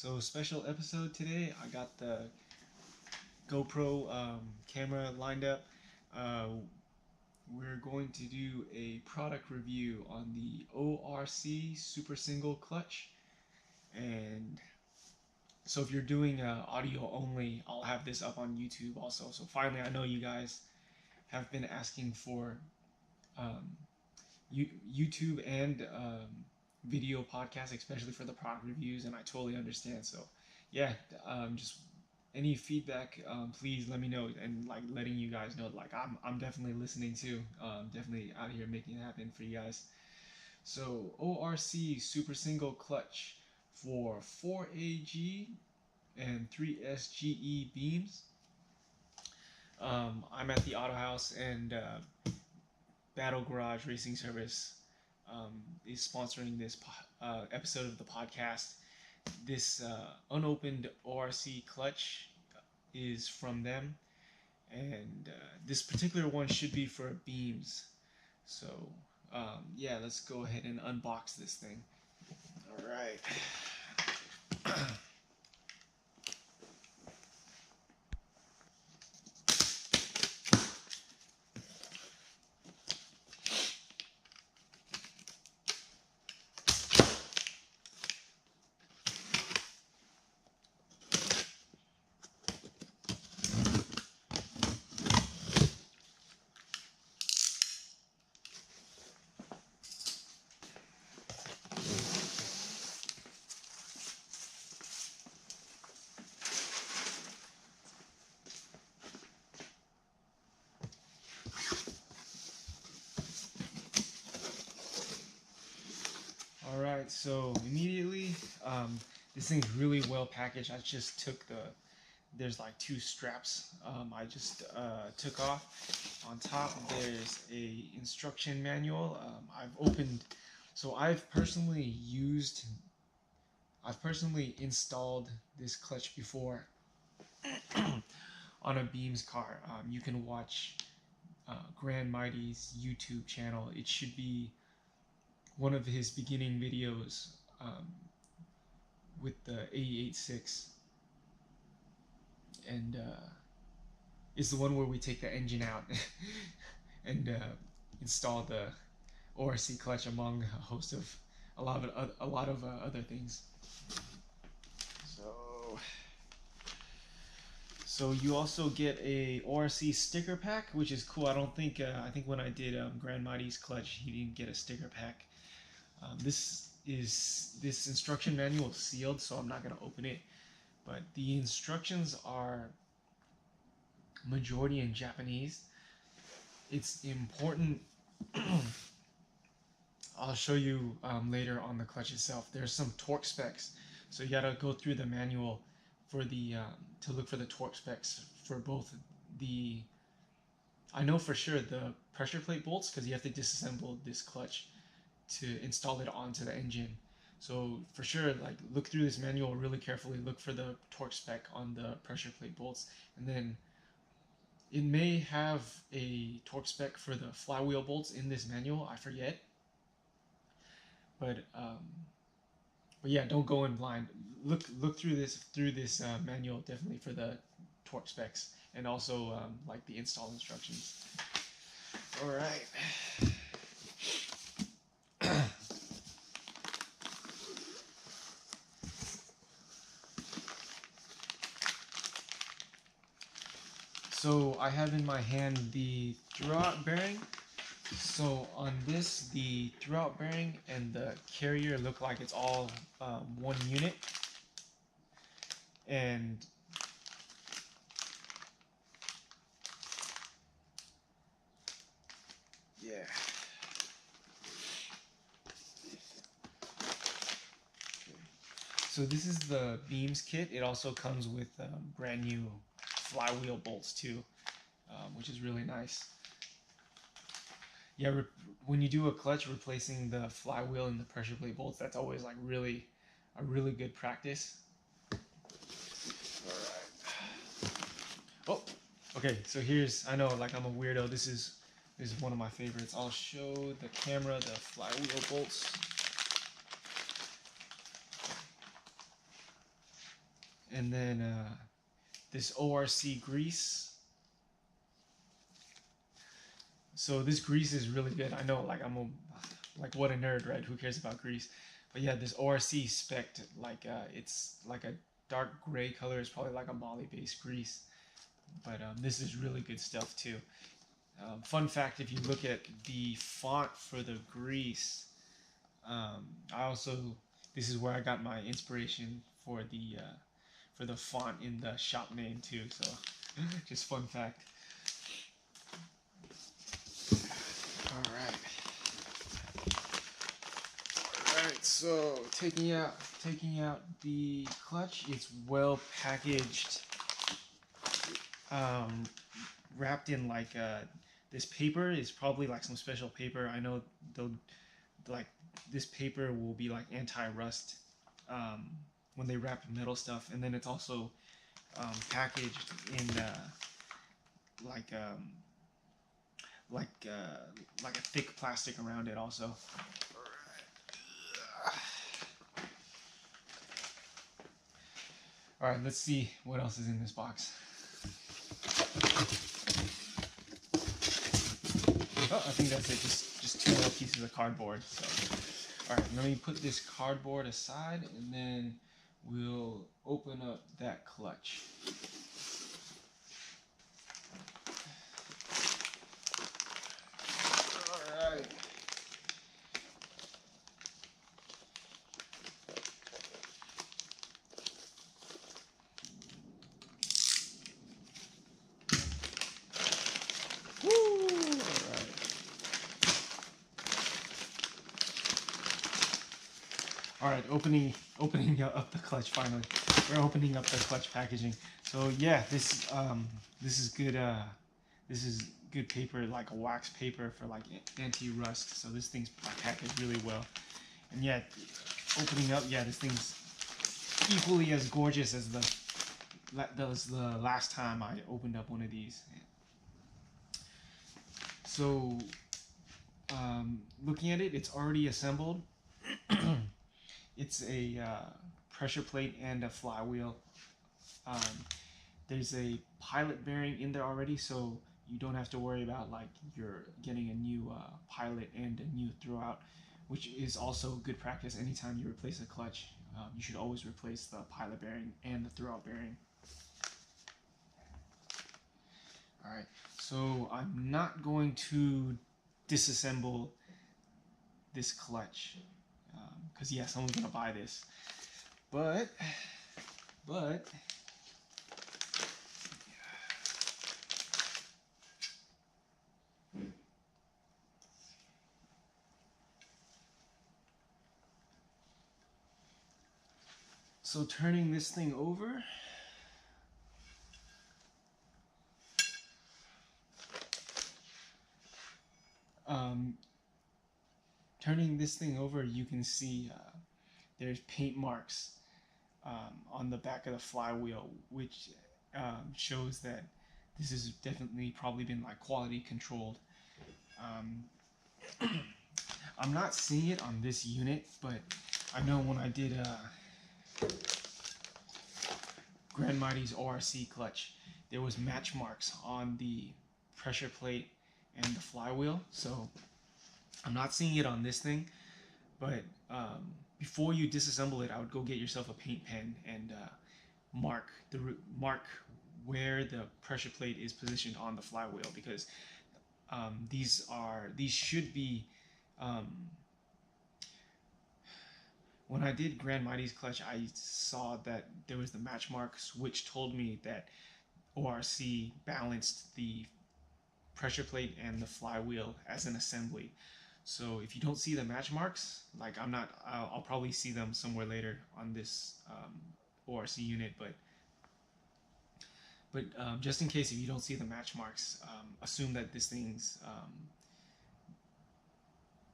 So special episode today. I got the GoPro camera lined up. Uh, we're going to do a product review on the ORC Super Single Clutch. And so if you're doing audio only, I'll have this up on YouTube also. So finally, I know you guys have been asking for um, YouTube and video podcasts, especially for the product reviews, and I totally understand. So yeah, just any feedback, please let me know, and like letting you guys know, like I'm definitely listening too. Definitely out here making it happen for you guys. So ORC Super Single Clutch for 4AG and 3SGE beams. I'm at the Auto House, and Battle Garage Racing Service is sponsoring this episode of the podcast. This unopened ORC clutch is from them, and this particular one should be for beams. So yeah, let's go ahead and unbox this thing. All right. Alright, so immediately, this thing's really well packaged. I just took there's like two straps I just took off. On top there's a instruction manual. I've personally installed this clutch before on a Beams car. You can watch Grandmighty's YouTube channel. It should be one of his beginning videos with the 886, and it's the one where we take the engine out and install the ORC clutch, among a host of a lot of other things. So you also get a ORC sticker pack, which is cool. I think when I did Grandmighty's clutch, he didn't get a sticker pack. This instruction manual is sealed, so I'm not going to open it. But the instructions are majority in Japanese. It's important. I'll show you later on the clutch itself. There's some torque specs, so you got to go through the manual for the to look for the torque specs for both the. I know for sure the pressure plate bolts, because you have to disassemble this clutch to install it onto the engine. So for sure, like, look through this manual really carefully. Look for the torque spec on the pressure plate bolts, and then it may have a torque spec for the flywheel bolts in this manual. I forget, but yeah, don't go in blind. Look through this manual definitely for the torque specs, and also like the install instructions. All right. So I have in my hand the throwout bearing. So on this, the throwout bearing and the carrier look like it's all one unit. And yeah. So this is the beams kit. It also comes with brand new flywheel bolts too, which is really nice. Yeah, when you do a clutch, replacing the flywheel and the pressure plate bolts, that's always like a really good practice. All right. Oh, okay. So I know, like, I'm a weirdo. This is one of my favorites. I'll show the camera the flywheel bolts. And then this ORC grease. So this grease is really good. I know, like, like, what a nerd, right? Who cares about grease? But yeah, this ORC spec, like, it's like a dark gray color. It's probably like a moly-based grease. But this is really good stuff too. Fun fact: if you look at the font for the grease, this is where I got my inspiration for the font in the shop name too. So just fun fact. All right, so taking out the clutch, it's well packaged, wrapped in like this paper is probably like some special paper. I know like this paper will be like anti-rust when they wrap metal stuff, and then it's also packaged in like a thick plastic around it also. All right, let's see what else is in this box. Oh, I think that's it. Just 2 more pieces of cardboard. So, all right, let me put this cardboard aside, and then we'll open up that clutch. All right. All right, opening up the clutch finally. We're opening up the clutch packaging. So yeah, this is good. This is good paper, like a wax paper for like anti-rust. So this thing's packaged really well. And yeah, opening up, yeah, this thing's equally as gorgeous as that was the last time I opened up one of these. So looking at it, it's already assembled. It's a pressure plate and a flywheel. There's a pilot bearing in there already, so you don't have to worry about like you're getting a new pilot and a new throwout, which is also good practice. Anytime you replace a clutch, you should always replace the pilot bearing and the throwout bearing. All right, so I'm not going to disassemble this clutch because yeah, someone's gonna buy this, but so turning this thing over, you can see there's paint marks on the back of the flywheel, which shows that this has definitely probably been like quality controlled. I'm not seeing it on this unit, but I know when I did Grandmighty's ORC clutch, there was match marks on the pressure plate and the flywheel. So I'm not seeing it on this thing, but before you disassemble it, I would go get yourself a paint pen and mark where the pressure plate is positioned on the flywheel, because these should be when I did Grandmighty's clutch, I saw that there was the match marks, which told me that ORC balanced the pressure plate and the flywheel as an assembly. So if you don't see the match marks, like I'll probably see them somewhere later on this ORC unit, but just in case if you don't see the match marks, assume that this thing's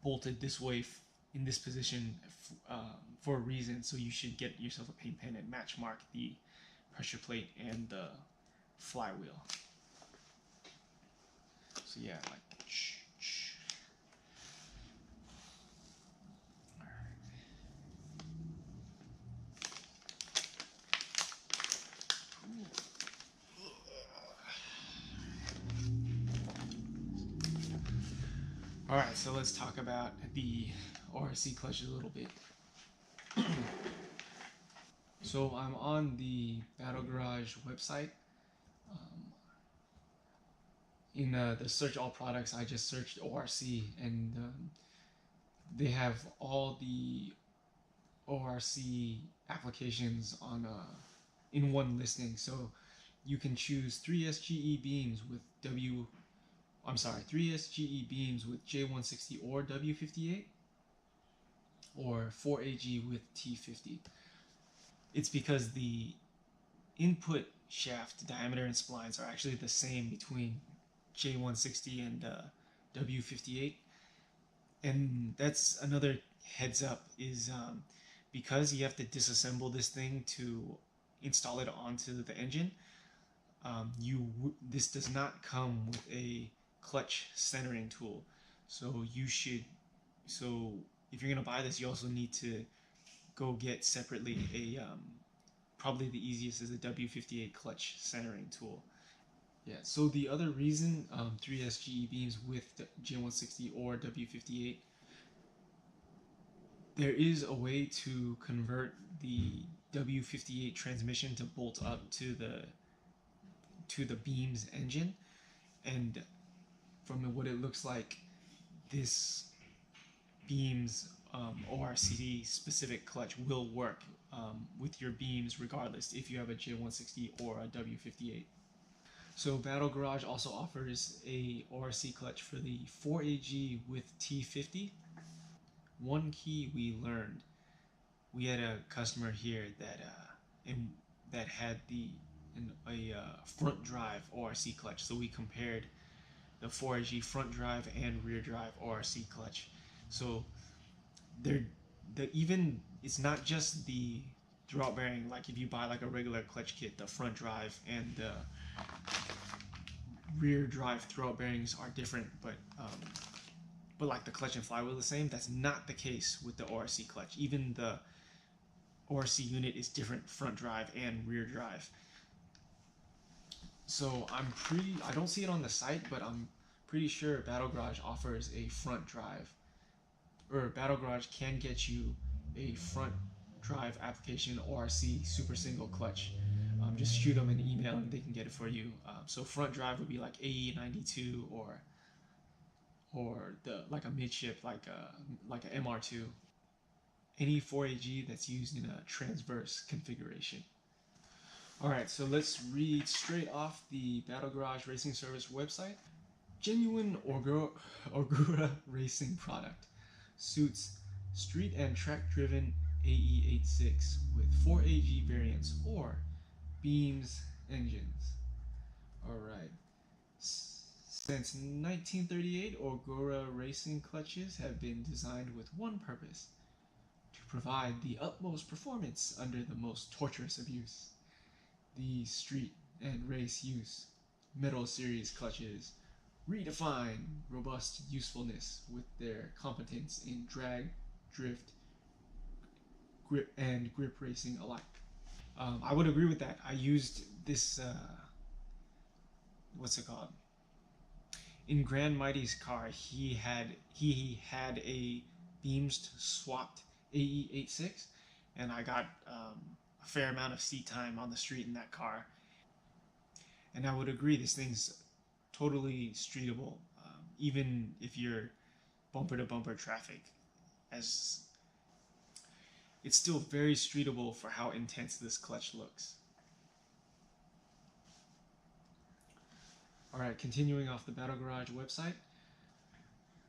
bolted this way in this position for a reason. So you should get yourself a paint pen and match mark the pressure plate and the flywheel. So yeah, like. Alright, so let's talk about the ORC clutch a little bit. So I'm on the Battle Garage website. In the search all products, I just searched ORC, and they have all the ORC applications on in one listing. So you can choose 3SGE beams with 3SGE beams with J160 or W58, or 4AG with T50. It's because the input shaft diameter and splines are actually the same between J160 and W58. And that's another heads up, is because you have to disassemble this thing to install it onto the engine, this does not come with a clutch centering tool. So if you're gonna buy this, you also need to go get separately a probably the easiest is a W58 clutch centering tool. Yeah, so the other reason 3SGE beams with J160 or W58, there is a way to convert the W58 transmission to bolt up to the beam's engine, and from what it looks like, this beam's ORC specific clutch will work with your beams regardless if you have a J160 or a W58. So Battle Garage also offers a ORC clutch for the 4AG with T50. One key we learned, we had a customer here that had a front drive ORC clutch. So we compared the 4AG front drive and rear drive ORC clutch. So it's not just the throwout bearing, like if you buy like a regular clutch kit, the front drive and the rear drive throwout bearings are different, but like the clutch and flywheel the same. That's not the case with the ORC clutch. Even the ORC unit is different, front drive and rear drive. So I don't see it on the site, but I'm pretty sure Battle Garage offers a front drive, or Battle Garage can get you a front drive application ORC super single clutch. Just shoot them an email and they can get it for you. So front drive would be like AE92 or the like a midship, like a MR2. Any 4AG that's used in a transverse configuration. Alright, so let's read straight off the Battle Garage Racing Service website. Genuine Orgura racing product. Suits street and track driven AE86 with 4AG variants or beams engines. Alright. Since 1938, Orgura racing clutches have been designed with one purpose: to provide the utmost performance under the most torturous abuse. The street and race use Metal Series clutches redefine robust usefulness with their competence in drag, drift, grip, and grip racing alike. I would agree with that. I used this, what's it called? In Grandmighty's car, he had a beams swapped AE86, and I got a fair amount of seat time on the street in that car. And I would agree, this thing's totally streetable, even if you're bumper to bumper traffic. As it's still very streetable for how intense this clutch looks. Alright, continuing off the Battle Garage website.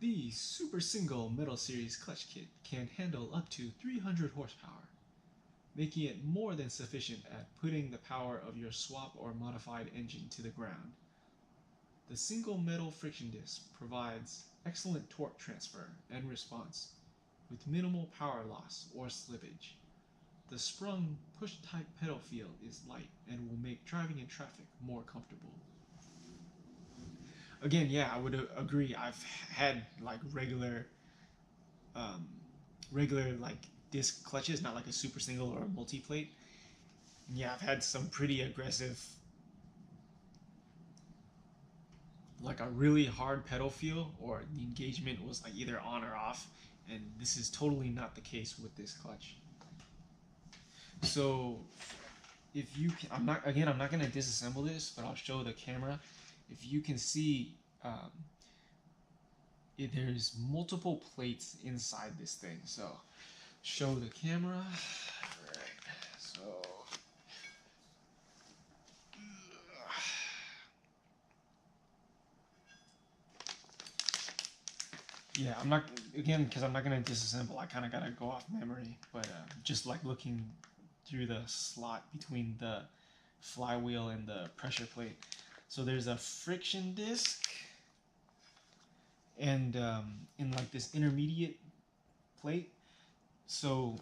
The Super Single Metal Series clutch kit can handle up to 300 horsepower, making it more than sufficient at putting the power of your swap or modified engine to the ground. The single metal friction disc provides excellent torque transfer and response with minimal power loss or slippage. The sprung push-type pedal feel is light and will make driving in traffic more comfortable. Again, yeah, I would agree. I've had like regular like disc clutches, not like a super single or a multi-plate. Yeah, I've had some pretty aggressive like a really hard pedal feel, or the engagement was like either on or off, and this is totally not the case with this clutch. So if you can, I'm not going to disassemble this, but I'll show the camera. If you can see, there's multiple plates inside this thing. So show the camera. All right. So yeah, I'm not, again, because I'm not going to disassemble, I kind of got to go off memory, but just like looking through the slot between the flywheel and the pressure plate. So there's a friction disc, and in like this intermediate plate. So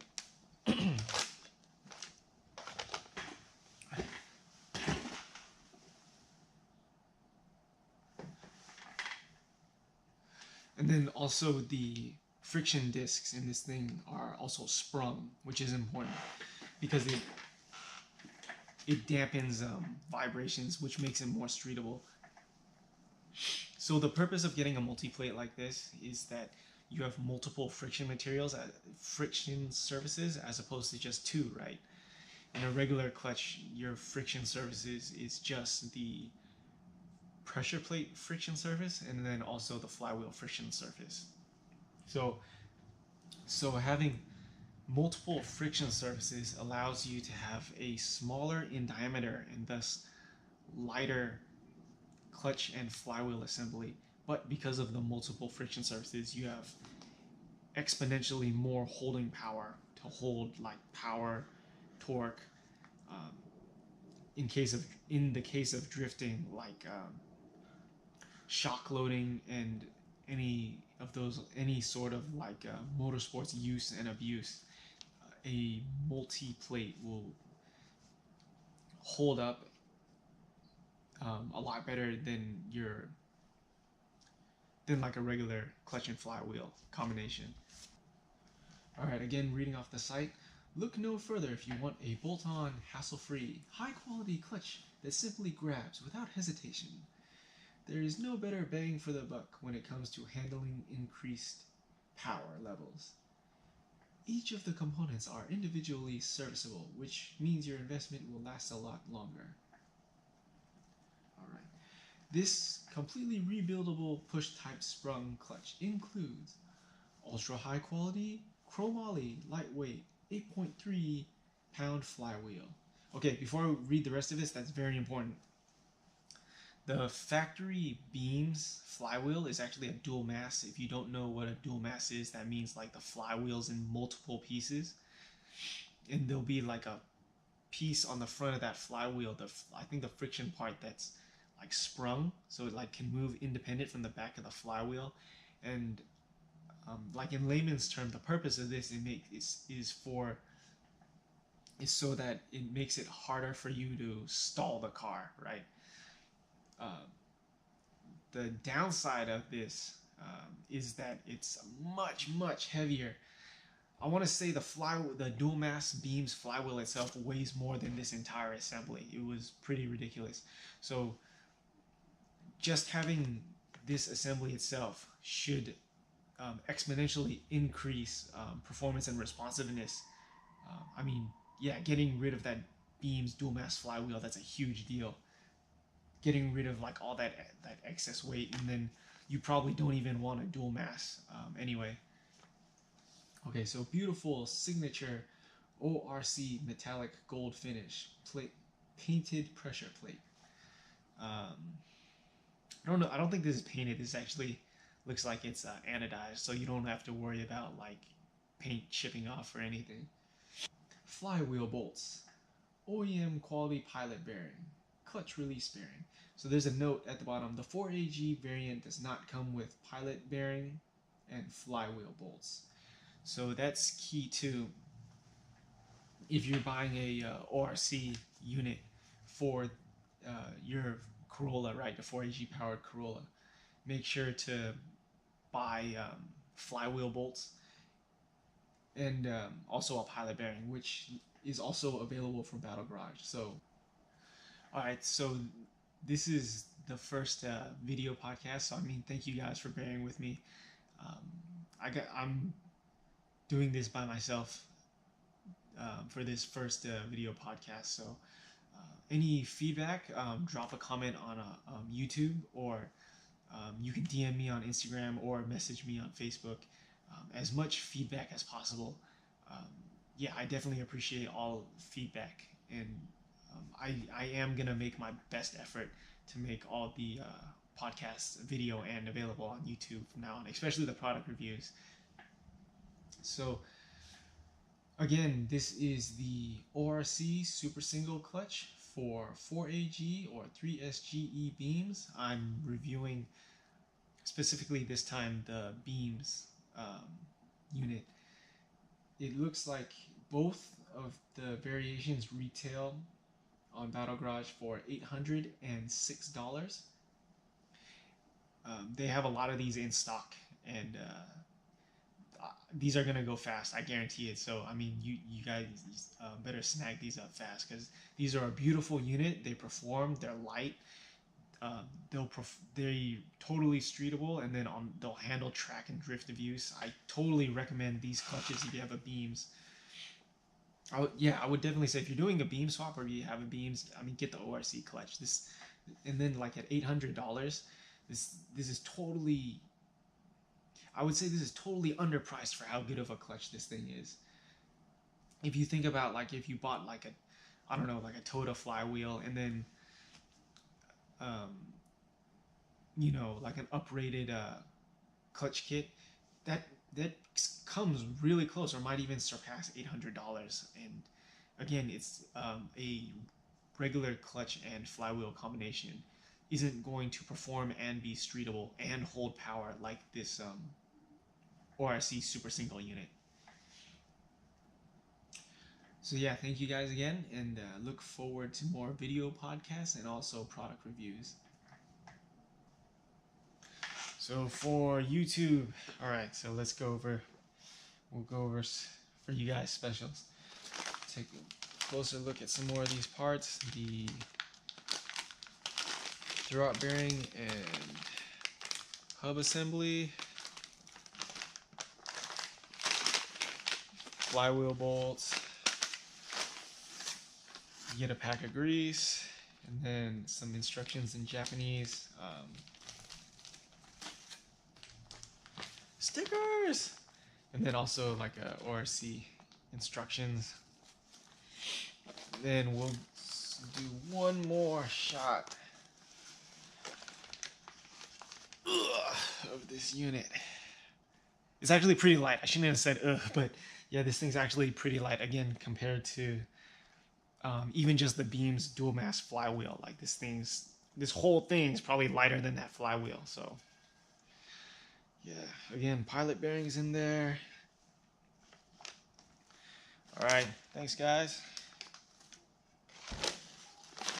and then also the friction discs in this thing are also sprung, which is important because it dampens vibrations, which makes it more streetable. So the purpose of getting a multi-plate like this is that you have multiple friction materials, friction surfaces, as opposed to just two, right? In a regular clutch, your friction surfaces is just the pressure plate friction surface and then also the flywheel friction surface. So having multiple friction surfaces allows you to have a smaller in diameter and thus lighter clutch and flywheel assembly, but because of the multiple friction surfaces, you have exponentially more holding power to hold like power, torque, in the case of drifting, like shock loading and any sort of like motorsports use and abuse. A multi-plate will hold up a lot better than like a regular clutch and flywheel combination. Alright, again, reading off the site. Look no further if you want a bolt-on, hassle-free, high-quality clutch that simply grabs without hesitation. There is no better bang for the buck when it comes to handling increased power levels. Each of the components are individually serviceable, which means your investment will last a lot longer. Alright. This completely rebuildable push-type sprung clutch includes ultra high quality, chromoly, lightweight, 8.3 pound flywheel. Okay, before I read the rest of this, that's very important. The factory beams flywheel is actually a dual mass. If you don't know what a dual mass is, that means like the flywheel's in multiple pieces. And there'll be like a piece on the front of that flywheel, I think the friction part that's like sprung, so it like can move independent from the back of the flywheel. And like in layman's term, the purpose of this is so that it makes it harder for you to stall the car, right? The downside of this is that it's much heavier. I want to say the dual mass beams flywheel itself weighs more than this entire assembly. It was pretty ridiculous. So just having this assembly itself should exponentially increase performance and responsiveness. I mean, yeah, getting rid of that beams dual mass flywheel, that's a huge deal. Getting rid of like all that excess weight, and then you probably don't even want a dual mass anyway. Okay, so beautiful signature ORC metallic gold finish plate, painted pressure plate. I don't know. I don't think this is painted. This actually looks like it's anodized, so you don't have to worry about like paint chipping off or anything. Flywheel bolts, OEM quality pilot bearing, clutch release bearing. So there's a note at the bottom. The 4AG variant does not come with pilot bearing and flywheel bolts. So that's key too. If you're buying a ORC unit for your Corolla, right, the 4AG powered Corolla, make sure to buy flywheel bolts and also a pilot bearing, which is also available from Battle Garage. So, all right, so this is the first video podcast, so I mean, thank you guys for bearing with me. Um, I'm doing this by myself for this first video podcast. So any feedback, drop a comment on YouTube, or you can DM me on Instagram or message me on Facebook. As much feedback as possible. Um, yeah, I definitely appreciate all feedback, and I am gonna make my best effort to make all the podcasts video and available on YouTube from now on, especially the product reviews. So again, this is the ORC Super Single Clutch for 4AG or 3SGE beams. I'm reviewing specifically this time the beams unit. It looks like both of the variations retail on Battle Garage for $806. They have a lot of these in stock, and these are gonna go fast. I guarantee it. So I mean, you guys better snag these up fast, because these are a beautiful unit. They perform. They're light. They totally streetable, and then they'll handle track and drift abuse. I totally recommend these clutches if you have a beams. I would definitely say if you're doing a beam swap or you have a beams, I mean, get the ORC clutch. This, and then like at $800, this is totally. I would say this is totally underpriced for how good of a clutch this thing is. If you think about, like, if you bought like a, I don't know, like a Toyota Flywheel, and then you know, like an uprated clutch kit, that comes really close, or might even surpass $800. And again, it's a regular clutch and flywheel combination isn't going to perform and be streetable and hold power like this ORC Super Single unit. So yeah, thank you guys again, and look forward to more video podcasts and also product reviews. So for YouTube, all right, so we'll go over for you guys specials. Take a closer look at some more of these parts. The throwout bearing and hub assembly, flywheel bolts, you get a pack of grease, and then some instructions in Japanese. Stickers! And then also like a ORC instructions. Then we'll do one more shot of this unit. It's actually pretty light. I shouldn't have said but yeah, this thing's actually pretty light again compared to even just the beams dual mass flywheel. Like this whole thing's probably lighter than that flywheel. So yeah, again, pilot bearings in there. All right, thanks guys.